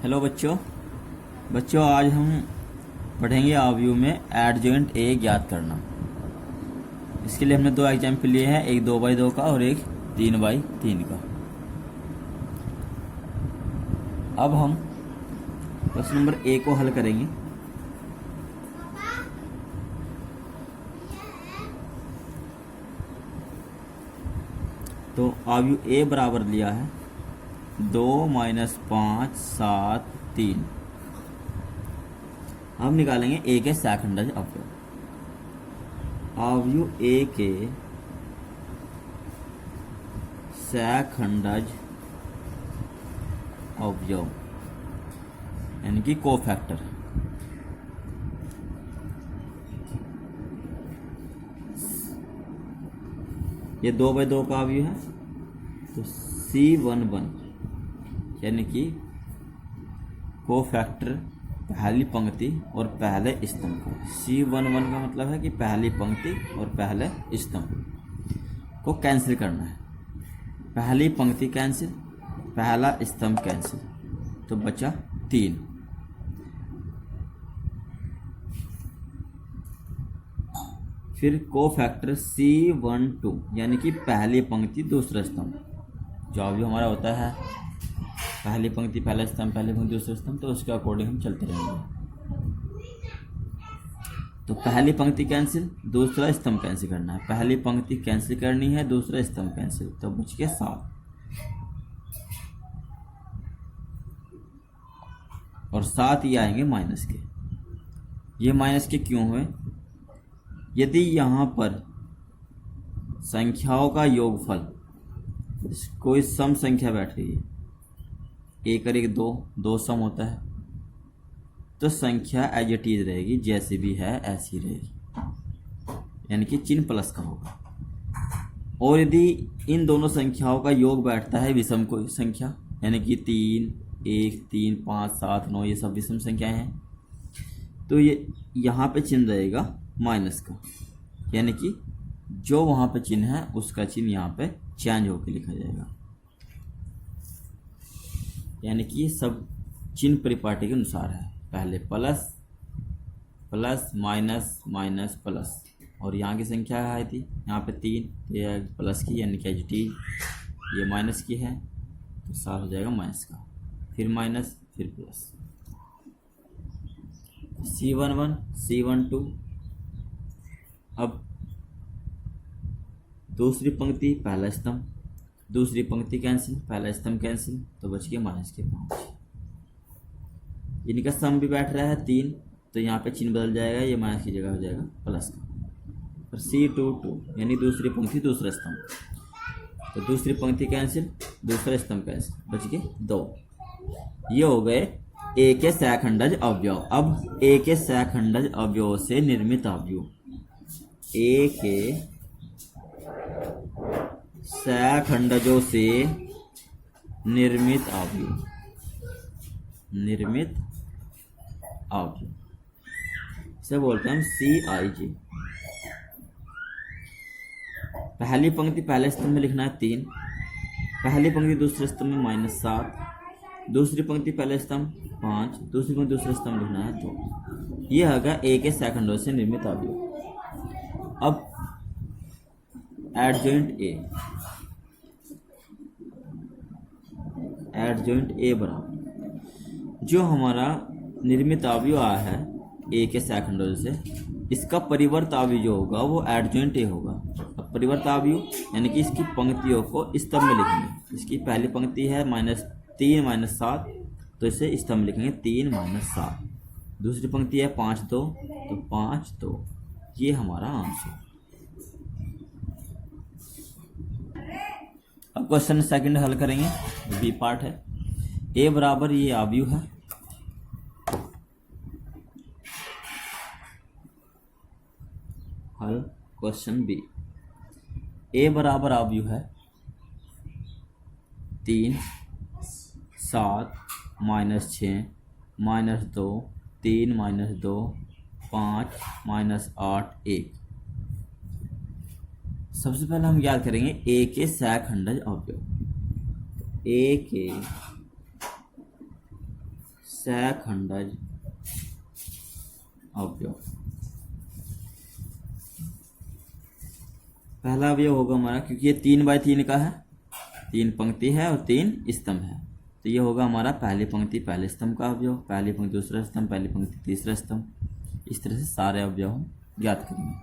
Hello बच्चों। आज हम पढ़ेंगे अवयव में एडजॉइंट ए ज्ञात करना। इसके लिए हमने दो एग्जाम्पल लिए हैं, एक 2x2 का और एक 3x3 का। अब हम क्वेश्चन नंबर ए को हल करेंगे। तो अवयव ए बराबर लिया है 2 - 5 7 3। हम निकालेंगे ए के सहखंडज अवयव। अवयव ए के सहखंडज अवयव यानी कि कोफैक्टर। ये 2x2 का अवयव है, तो C11 यानी कि कोफैक्टर पहली पंक्ति और पहले स्तंभ का। C11 का मतलब है कि पहली पंक्ति और पहले स्तंभ को कैंसिल करना है। पहली पंक्ति कैंसिल, पहला स्तंभ कैंसिल, तो बचा 3। फिर कोफैक्टर C12 यानी कि पहली पंक्ति दूसरा स्तंभ। जो अवयव हमारा होता है पहली पंक्ति पहला स्तंभ, पहली पंक्ति दूसरा स्तंभ, तो उसके अकॉर्डिंग हम चलते रहेंगे। तो पहली पंक्ति कैंसिल, दूसरा स्तंभ कैंसिल करना है। पहली पंक्ति कैंसिल करनी है, दूसरा स्तंभ कैंसिल, तो बच गया 7। और 7 ये आएंगे माइनस के। ये माइनस के क्यों हुए? यदि यहाँ पर संख्याओं का योगफल, कोई सम संख्या बैठ रही है, 1 और 1 2 सम होता है, तो संख्या एज इट इज रहेगी, जैसी भी है ऐसी रहेगी, यानी कि चिन्ह प्लस का होगा। और यदि इन दोनों संख्याओं का योग बैठता है विषम कोई संख्या, यानी कि 3 1 3 5 7 9, ये सब विषम संख्याएं हैं, तो ये यहाँ पे चिन्ह रहेगा माइनस का, यानी कि जो वहाँ पे चिन्ह है उसका चिन्ह यहाँ पे चेंज होकर लिखा जाएगा। यानी कि ये सब चिन्ह परिपाटी के अनुसार है। पहले plus plus minus minus plus, और यहाँ की संख्या आई थी यहाँ पे 3, तो ये प्लस की यानी कि एचटी, ये माइनस की है, तो साथ हो जाएगा माइनस का, फिर माइनस फिर प्लस। C11 C12। अब दूसरी पंक्ति पहला स्तंभ, दूसरी पंक्ति कैंसिल, पहला स्तंभ कैंसिल, तो बच गया माइनस के 5। इनका सम भी बैठ रहा है 3, तो यहाँ पे चिन्ह बदल जाएगा, ये माइनस की जगह हो जाएगा प्लस का। और C22 यानी दूसरी पंक्ति दूसरा स्तंभ, तो दूसरी पंक्ति कैंसिल, दूसरा स्तंभ कैंसिल, बच गए 2। ये हो गए ए के सहखंडज अवयव। अब ए के सहखंडज अवयव से निर्मित अवयव, ए के सहखंडजों से निर्मित अवयव, निर्मित अवयव इसे बोलते हैं हम CIJ। पहली पंक्ति पहले स्तंभ में लिखना है 3, पहली पंक्ति दूसरे स्तंभ में -7, दूसरी पंक्ति पहले स्तंभ 5, दूसरी पंक्ति दूसरे स्तंभ लिखना है 2। यह होगा ए के सहखंडों से निर्मित अवयव। अब एडजॉइंट ए, एडजॉइंट ए बराबर जो हमारा निर्मित अवयव आया है ए के सहखंडों से, इसका परिवर्त अवयव जो होगा वो एडजॉइंट ए होगा। अब परिवर्त अवयव यानी कि इसकी पंक्तियों को स्तंभ में लिखेंगे। इसकी पहली पंक्ति है -3 - 7, तो इसे स्तंभ लिखेंगे 3 - 7। दूसरी पंक्ति है 5 2, तो 5 2। ये हमारा आंसर। अब क्वेश्चन सेकंड हल करेंगे, बी पार्ट है। ए बराबर ये अवयव है, हल क्वेश्चन बी। ए बराबर अवयव है 3 7 -6 -2 3 -2 5 -8 1। सबसे पहले हम याद करेंगे ए के सहखंडज अवयव। ए के सैखंडज अवयव। पहला अवयव होगा हमारा, क्योंकि ये 3x3 का है, 3 पंक्ति है और 3 स्तंभ है, तो ये होगा हमारा पहली पंक्ति पहले स्तंभ का अवयव, पहली पंक्ति दूसरा स्तंभ, पहली पंक्ति तीसरा स्तंभ। इस तरह से सारे अवयव हम याद करेंगे।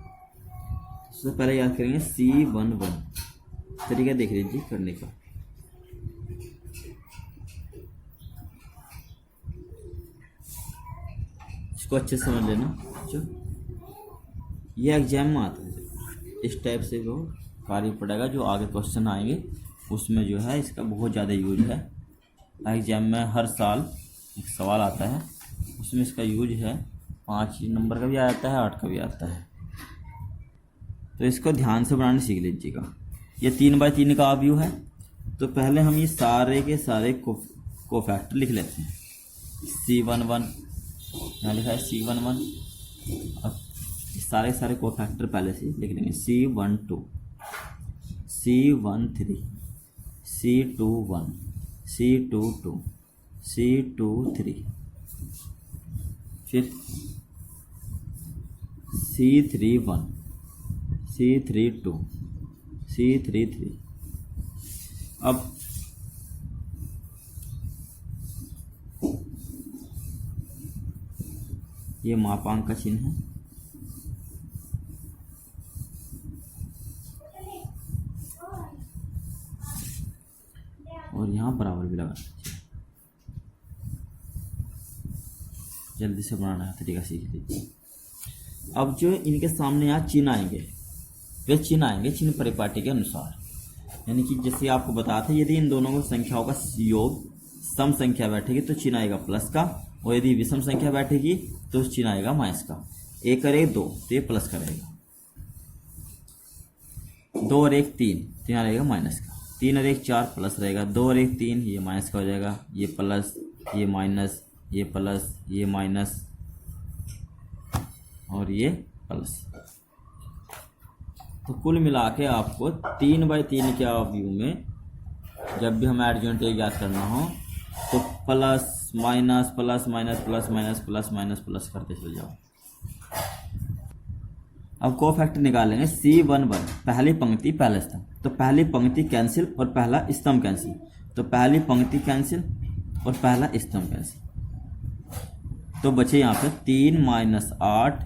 सबसे पहले याद करेंगे C11। तरीका देख लीजिए करने का। इसको अच्छे से समझ लेना। जो ये एग्जाम में आता है, इस टाइप से वो कार्य पड़ेगा, जो आगे क्वेश्चन आएंगे उसमें जो है इसका बहुत ज़्यादा यूज है। एग्जाम में हर साल एक सवाल आता है, उसमें इसका यूज है। 5 नंबर का भी आता है, 8 का भी आता है, तो इसको ध्यान से बनाने सीख लीजिएगा। ये 3x3 का अवयव है, तो पहले हम ये सारे के सारे कोफैक्टर लिख लेते हैं। C11 यहाँ लिखा है C11, और सारे सारे कोफैक्टर पहले से लिख लेंगे। C12, C13, C21, C22, C23, फिर C31, C32, C33। अब ये मापांक का चिन्ह है, और यहाँ बराबर भी लगा। जल्दी से बनाना है, तरीका सीख लीजिए। अब जो इनके सामने यहाँ चिन्ह आएंगे, वे चिन्ह आएंगे चिन्ह परिपाटी के अनुसार। यानी कि जैसे आपको बताया था, यदि इन दोनों को संख्याओं का योग सम संख्या बैठेगी तो चिन्ह आएगा प्लस का, और यदि विषम संख्या बैठेगी तो चिन्ह आएगा माइनस का। 1 और 1 2, तो ये प्लस का रहेगा। 2 और 1 3, तो यहाँ रहेगा माइनस का। 3 और 1 4 प्लस रहेगा। 2 और 1 3, ये माइनस का हो जाएगा। ये प्लस, ये माइनस, ये प्लस, ये माइनस, और ये प्लस। तो कुल मिला के आपको 3x3 के अवयव में जब भी हमें एडजॉइंट याद करना हो तो plus minus plus minus plus minus plus minus plus करते चले जाओ। अब कोफैक्टर निकालेंगे। C11 पहली पंक्ति पहला स्तंभ, तो पहली पंक्ति कैंसिल और पहला स्तंभ कैंसिल, तो पहली पंक्ति कैंसिल और पहला स्तंभ कैंसिल, तो बचे यहाँ पे 3 - 8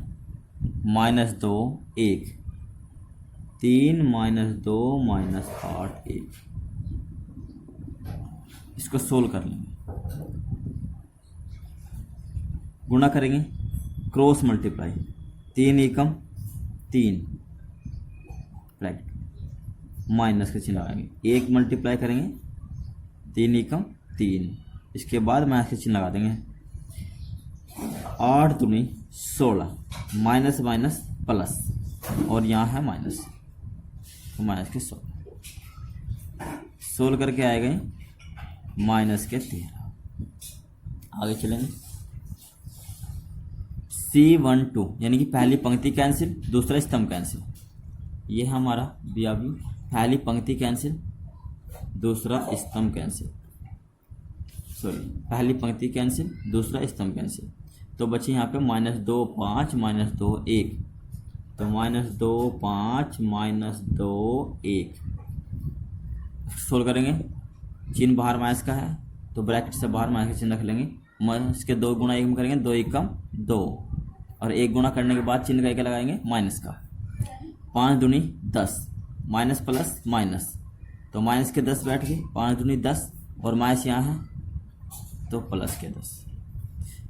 - 2 1, 3 - 2 - 8 1। इसको सोल्व कर लेंगे, गुणा करेंगे, क्रॉस मल्टीप्लाई, 3 एकम 3 ब्रैकेट, माइनस का चिन्ह लगाएंगे, 1 मल्टीप्लाई करेंगे, 3 एकम 3, इसके बाद माइनस का चिन्ह लगा देंगे। 8 दूनी 16, माइनस माइनस प्लस, और यहाँ है माइनस, तो माइनस के 16 सोल्व करके आएगा माइनस के 13। आगे चलेंगे। C12 यानी कि पहली पंक्ति कैंसिल, दूसरा स्तंभ कैंसिल, ये हमारा अभी पहली पंक्ति कैंसिल, दूसरा स्तंभ कैंसिल, सॉरी पहली पंक्ति कैंसिल, दूसरा स्तंभ कैंसिल, तो बचे यहाँ पे -2 5 -2 1, तो -2 5 -2 1 सोल्व करेंगे। चिन्ह बाहर माइनस का है तो ब्रैकेट से बाहर माइनस का चिन्ह रख लेंगे। इसके 2 गुणा 1 में करेंगे, 2 एकम 2, और 1 गुणा करने के बाद चिन्ह करके लगाएंगे माइनस का। 5 दूनी 10, माइनस प्लस माइनस, तो माइनस के 10 बैठ गए, 5 दूनी 10, और माइनस यहाँ है तो प्लस के 10,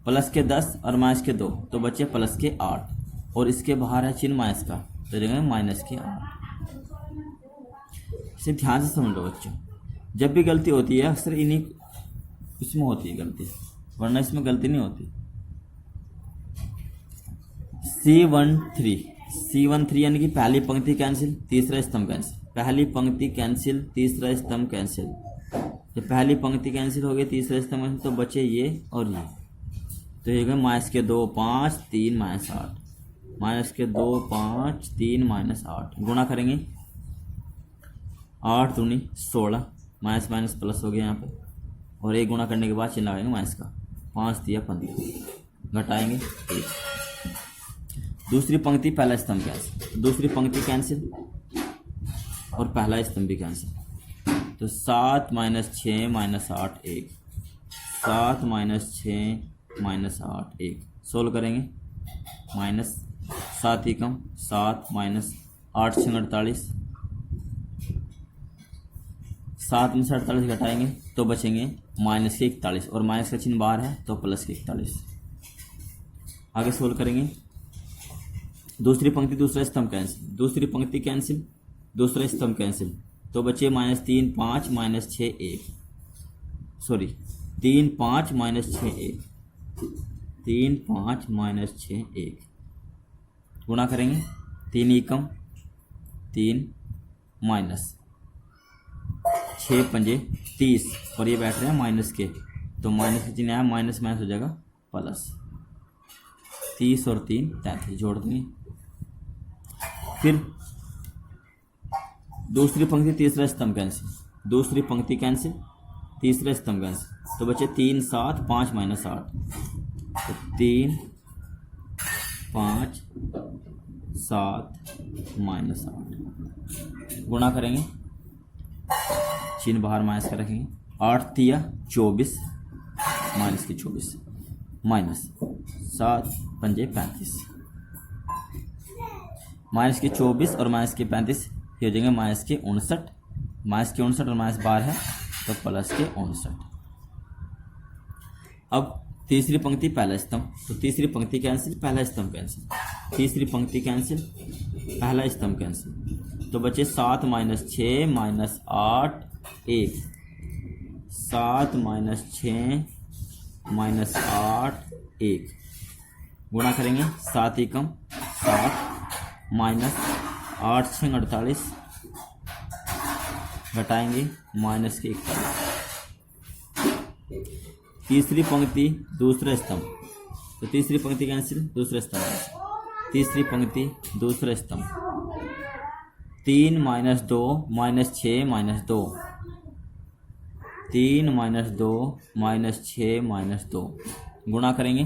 प्लस के 10 और माइनस के 2, तो बचे प्लस के 8, और इसके बाहर है चिन्ह माइनस का, तो देंगे माइनस के 8। इसे ध्यान से समझ लो बच्चों, जब भी गलती होती है अक्सर इन्हीं इसमें होती है गलती, वरना इसमें गलती नहीं होती। C13 यानी कि पहली पंक्ति कैंसिल, तीसरा स्तंभ कैंसिल, पहली पंक्ति कैंसिल, तीसरा स्तंभ कैंसिल। जब पहली पंक्ति कैंसिल हो गई, तीसरा स्तंभ कैंसिल, तो बचे ये और ये, तो ये गए -2 5 3 -8, -2 5 3 -8, गुणा करेंगे, 8 दूनी 16, माइनस माइनस प्लस हो गया यहाँ पे, और 1 गुणा करने के बाद चिन्ह लगाएंगे माइनस का, 5 दिया 15, घटाएंगे 1। दूसरी पंक्ति पहला स्तंभ कैंसिल, दूसरी पंक्ति कैंसिल और पहला स्तंभ भी कैंसिल। तो 7 - 6 - 8 1, 7 - 6 - 8 1। सोल्व करेंगे, माइनस 7 ही कम 7 - 8 6 48, 7 में से 48 घटाएंगे तो बचेंगे माइनस के 41, और माइनस का चिन्ह बाहर है तो प्लस के 41। आगे सोल्व करेंगे, दूसरी पंक्ति दूसरा स्तंभ कैंसिल, दूसरी पंक्ति कैंसिल, दूसरा स्तंभ कैंसिल, तो बचे -3 5 - 6 1, सॉरी 3 5 - 6 1, 3 5 - 6 1। गुणा करेंगे, 3 एकम 3 माइनस 6 पंजे 30, और ये बैठ रहे हैं माइनस के, तो माइनस का चिन्ह है, माइनस माइनस हो जाएगा प्लस, 30 और 3 33 जोड़ देंगे। फिर दूसरी पंक्ति तीसरा स्तंभ कैंसिल, दूसरी पंक्ति कैंसिल, तीसरा स्तंभ कैंसिल, तो बचे 3 7 5 - 8, तो 3 5 7 - 8। गुणा करेंगे, चिन्ह बाहर माइनस का रखेंगे, 8 तिया 24 माइनस के 24, माइनस 7 पंजे 35, माइनस के 24 और माइनस के 35 हो जाएंगे माइनस के 59, माइनस के 59 और माइनस 12 है तो प्लस के 59। अब तीसरी पंक्ति पहला स्तंभ, तो तीसरी पंक्ति कैंसिल पहला स्तंभ कैंसिल, तीसरी पंक्ति कैंसिल पहला स्तंभ कैंसिल, तो बचे 7 - 6 - 8 1, 7 - 6 - 8 1। गुणा करेंगे, 7 एकम 7 माइनस 8 6 48, घटाएंगे माइनस के 41। तीसरी पंक्ति दूसरा स्तंभ, तो तीसरी पंक्ति कैंसिल दूसरा स्तंभ, तीसरी पंक्ति दूसरा स्तंभ, 3 - 2 - 6 - 2, 3 - 2 - 6 - 2। गुणा करेंगे,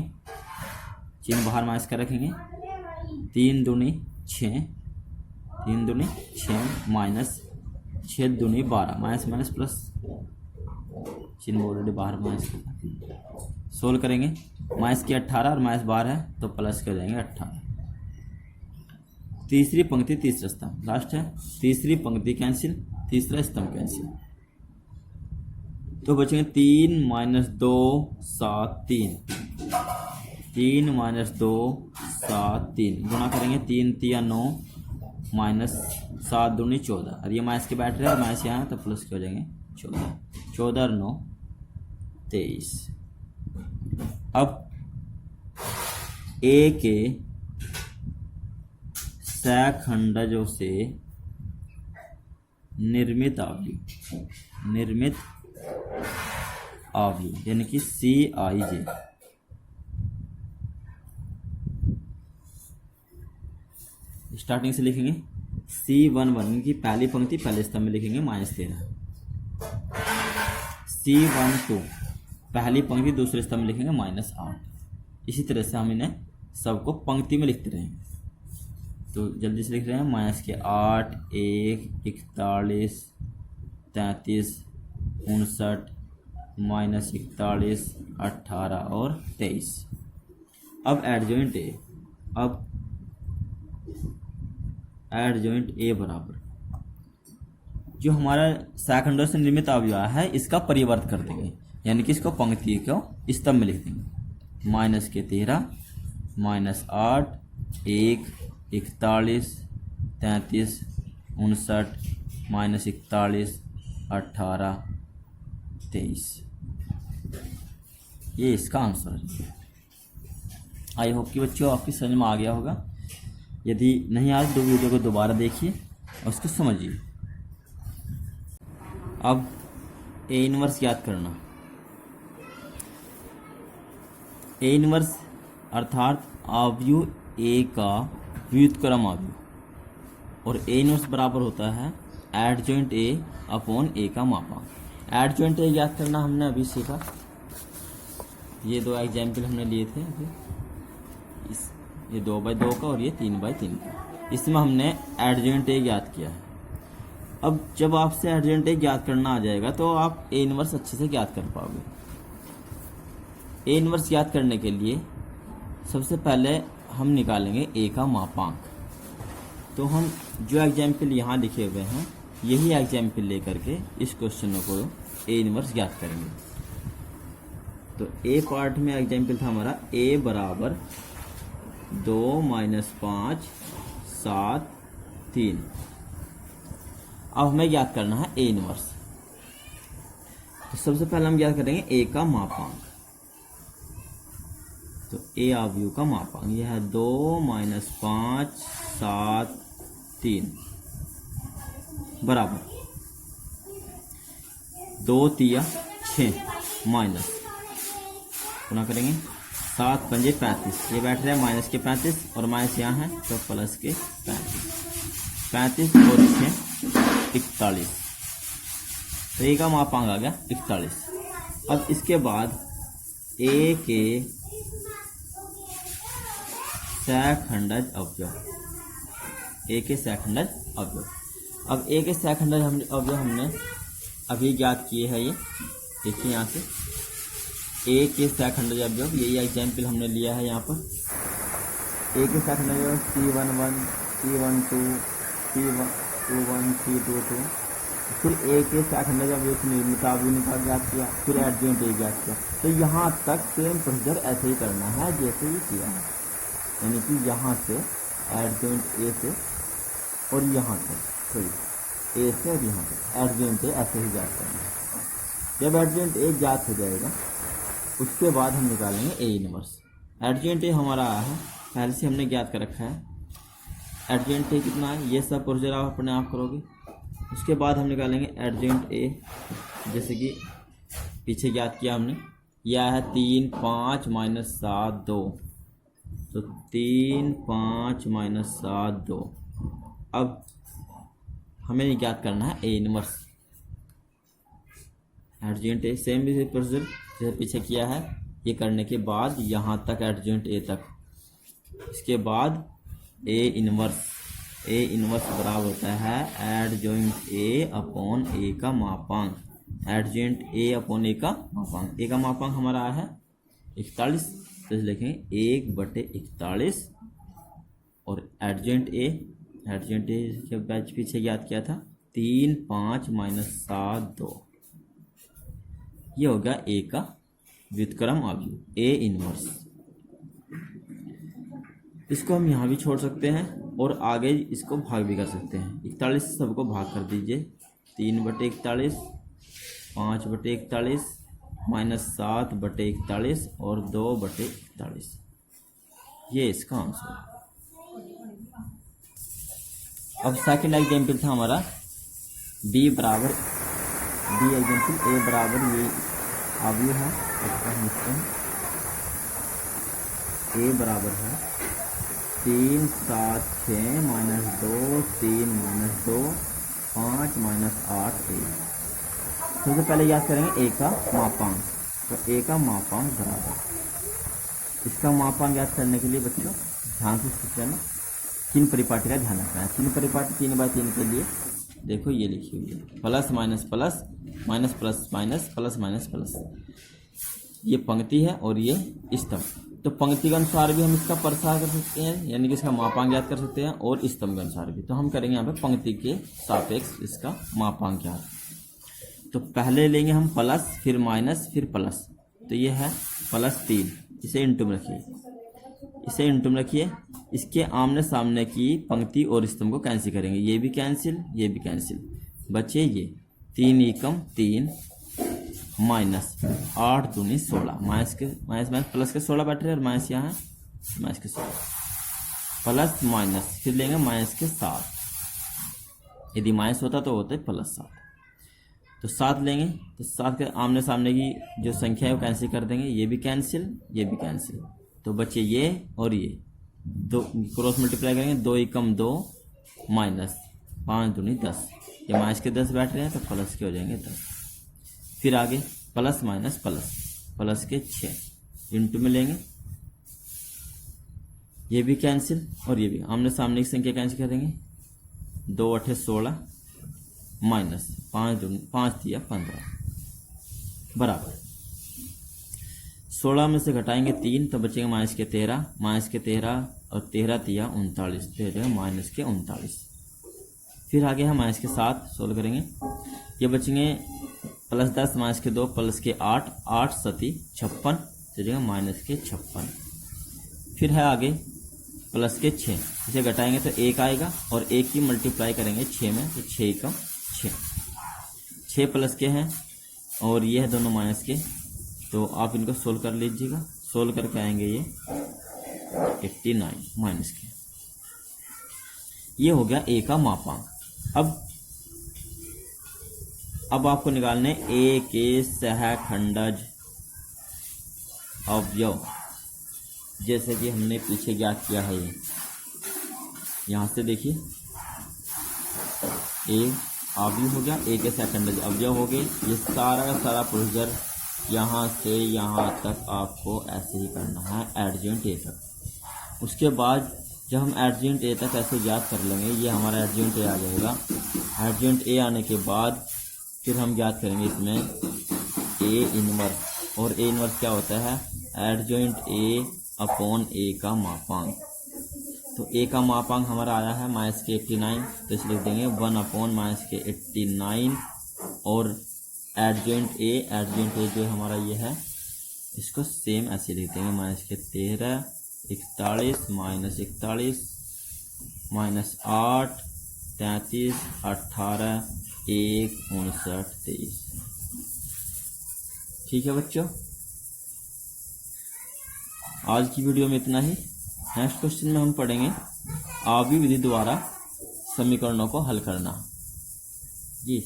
चिन्ह बाहर माइनस कर रखेंगे, 3 दूनी 6, 3 दूनी 6 माइनस 6 दूनी 12, माइनस माइनस प्लस, चिन्ह ऑलरेडी बाहर माइनस कर। सोल्व करेंगे, माइनस की 18 और माइनस 12 है तो प्लस कर जाएंगे 18। तीसरी पंक्ति तीसरा स्तंभ लास्ट है, तीसरी पंक्ति कैंसिल, तीसरा स्तंभ कैंसिल, तो बचेंगे 3 - 2 7 3, 3 - 2 7 3। गुणा करेंगे, 3 तिया 9 माइनस 7 दूनी 14, और ये माइनस के बैठ रहे हैं, माइनस यहाँ है तो प्लस के हो जाएंगे 14, 14 और 9 23। अब ए के सैखंडजों से निर्मित अवयव यानी कि CIJ स्टार्टिंग से लिखेंगे, C11 की पहली पंक्ति पहले स्तंभ में लिखेंगे -13, C12 पहली पंक्ति दूसरे स्तंभ में लिखेंगे -8। इसी तरह से हम इन्हें सबको पंक्ति में लिखते रहेंगे। तो जल्दी से लिख रहे हैं, माइनस के 8 1 41 33 59 -41 18 और 23। अब एडजॉइंट ए, अब एडजॉइंट ए बराबर जो हमारा सैखंडों से निर्मित अवयव है इसका परिवर्त कर देंगे, यानी कि इसको पंक्ति को स्तंभ में लिख देंगे। माइनस के 13 -8 1 41 33 59 -41 18 23। ये इसका आंसर है। आई होप कि बच्चों आपकी समझ में आ गया होगा। यदि नहीं आए तो वीडियो को दोबारा देखिए और उसको समझिए। अब ए इनवर्स याद करना। ए इनवर्स अर्थात अवयव ए का व्युत्क्रम अवयव, और ए इनवर्स बराबर होता है एडजॉइंट ए अपॉन ए का मापांक। एडजॉइंट ए याद करना हमने अभी सीखा, ये 2 एग्जाम्पल हमने लिए थे अभी, इस ये 2/2 का और ये 3/3 का। इसमें हमने एडजेंट ए ज्ञात किया है। अब जब आपसे एडजेंट ए ज्ञात करना आ जाएगा तो आप ए इनवर्स अच्छे से ज्ञात कर पाओगे। ए इनवर्स ज्ञात करने के लिए सबसे पहले हम निकालेंगे ए का मापांक। तो हम जो एग्जाम्पल यहाँ लिखे हुए हैं यही एग्जाम्पल लेकर के इस क्वेश्चन को ए इनवर्स ज्ञात करेंगे। तो ए पार्ट में एग्जाम्पल था हमारा ए बराबर 2 - 5 7 3। अब हमें ज्ञात करना है ए इनवर्स। तो सबसे पहले हम ज्ञात करेंगे ए का मापांक। तो ए अवयव का मापांक यह है 2 - 5 7 3 बराबर 2 तिया 6 माइनस पुनः करेंगे 7 पंजे 35। ये बैठ रहा है माइनस के 35 और माइनस यहाँ है तो प्लस के 35 और 6 41। तो ए का मापांक आ गया 41। अब इसके बाद ए के सहखंडज अवयव, ए के सहखंडज अवयव। अब ए के सहखंडज अवयव हमने अभी ज्ञात किए हैं। ये देखिए यहाँ से ए के सहखंडज अवयव, यही एग्जाम्पल हमने लिया है यहाँ पर। ए के सहखंडज अवयव C11 C12 C21 C22। फिर ए के सहखंडज अवयव की निर्मिता अभिनिका ज्ञात किया, फिर एडजेंट ए ज्ञात किया। तो यहाँ तक सेम प्रोसीजर ऐसे ही करना है जैसे ये किया है, यानी कि यहाँ से एडजेंट ए से और यहाँ से सॉरी ए से और यहाँ से एडजेंट ए ऐसे ही ज्ञात करना है। जब एडजेंट ए ज्ञात हो जाएगा उसके बाद हम निकालेंगे ए इनवर्स। एडजेंट ए हमारा आया है, पहले से हमने ज्ञात कर रखा है। एडजेंट ए कितना है ये सब प्रोसीजर आप अपने आप करोगे। उसके बाद हम निकालेंगे एडजेंट ए, जैसे कि पीछे ज्ञात किया हमने। यह है 3 5 - 7 2। तो 3 5 - 7 2। अब हमें ज्ञात करना है ए इनवर्स। एडजेंट ए सेम भी प्रोसीजर जैसे पीछे किया है, ये करने के बाद यहाँ तक एडजेंट ए तक। इसके बाद ए इनवर्स बराबर होता है एडजेंट ए अपॉन ए का मापांक। एडजेंट ए अपॉन ए का मापांक। ए का मापांक हमारा आया है 41, तो लिखेंगे 1/41। और एडजेंट ए के बैच पीछे ज्ञात किया था 3 5 - 7 2। ये हो गया ए का व्युत्क्रम अवयव ए इनवर्स। इसको हम यहाँ भी छोड़ सकते हैं और आगे इसको भाग भी कर सकते हैं। 41 सबको भाग कर दीजिए, 3/41 5/41 -7/41 और 2/41। ये इसका आंसर है। अब सेकंड एग्जाम्पल था हमारा बी एग्जाम्पल ए बराबर ये अवयव है, इसका हम लिखते हैं ए बराबर है 3 7 6 -2 3 -2 5 -8 1। सबसे पहले याद करेंगे ए का मापांक। तो ए का मापांक बराबर, इसका मापांक याद करने के लिए बच्चों ध्यान से सीख लेना, चिन्ह परिपाटी का ध्यान रखना है। चिन्ह परिपाटी 3/3 के लिए देखो ये लिखी हुई है plus minus plus minus plus minus plus minus plus. ये पंक्ति है और ये स्तंभ। तो पंक्ति के अनुसार भी हम इसका प्रसार कर सकते हैं, यानी कि इसका मापांक ज्ञात कर सकते हैं, और स्तंभ के अनुसार भी। तो हम करेंगे यहाँ पे पंक्ति के सापेक्ष इसका मापांक ज्ञात। तो पहले लेंगे हम प्लस, फिर माइनस, फिर प्लस। तो ये है +3, इसे इंटू में रखिए। इसके आमने सामने की पंक्ति और स्तंभ को कैंसिल करेंगे, ये भी कैंसिल, ये भी कैंसिल, बचे ये 3 एकम 3 माइनस 8 दूनी 16, माइनस प्लस के 16 बैठ रहे हैं और माइनस यहाँ है माइनस के 16, प्लस माइनस फिर लेंगे माइनस के 7। यदि माइनस होता तो होते +7। तो 7 लेंगे तो 7 के आमने सामने की जो संख्या है वो कैंसिल कर देंगे, ये भी कैंसिल, ये भी कैंसिल। तो बचे ये और ये, 2 क्रॉस मल्टीप्लाई करेंगे, 2 एकम 2 माइनस 5 दूनी 10, ये माइनस के 10 बैठ रहे हैं तो प्लस के हो जाएंगे 10। फिर आगे प्लस माइनस प्लस, प्लस के 6, इंटू में लेंगे, ये भी कैंसिल और ये भी, आमने सामने की संख्या कैंसिल कर देंगे। 2 8 16 माइनस 5 दिया 15 बराबर 16 में से घटाएंगे 3 तो बचेंगे माइनस के 13, माइनस के 13 और 13 दिया 39, तो ये माइनस के 39। फिर आगे हम माइनस के 7 सोल्व करेंगे, ये बचेंगे प्लस 10 माइनस के 2 प्लस के 8, 8 7 56, चलेगा माइनस के 56। फिर है आगे प्लस के 6, इसे घटाएंगे तो 1 आएगा और 1 की मल्टीप्लाई करेंगे 6 में तो 6 का 6 प्लस के हैं और ये है दोनों माइनस के, तो आप इनको सोल्व कर लीजिएगा। सोल्व करके आएंगे ये 89 माइनस के। ये हो गया ए का मापांक। अब आपको निकालने ए के सहखंडज अवयव, जैसे कि हमने पीछे ज्ञात किया है। ये यहाँ से देखिए ए अवयव हो गया, ए के सहखंडज अवयव हो गए। ये सारा का सारा प्रोसीजर यहाँ से यहाँ तक आपको ऐसे ही करना है एडजेंट ए तक। उसके बाद जब हम एडजेंट ए तक ऐसे ज्ञात कर लेंगे, ये हमारा एडजेंट ए आ जाएगा। एडजेंट ए आने के बाद फिर हम ज्ञात करेंगे इसमें ए इनवर्स, और ए इनवर्स क्या होता है, एडजेंट ए अपॉन ए का मापांक। तो ए का मापांक हमारा आया है माइनस के 89, तो इसे लिख देंगे 1 अपॉन माइनस के 89। और एडजेंट ए जो हमारा ये है, इसको सेम ऐसे लिख देंगे माइनस के 13 41 माइनस 41 माइनस 8 33 18 1 59 23। ठीक है बच्चों, आज की वीडियो में इतना ही। नेक्स्ट क्वेश्चन में हम पढ़ेंगे आवी विधि द्वारा समीकरणों को हल करना जी।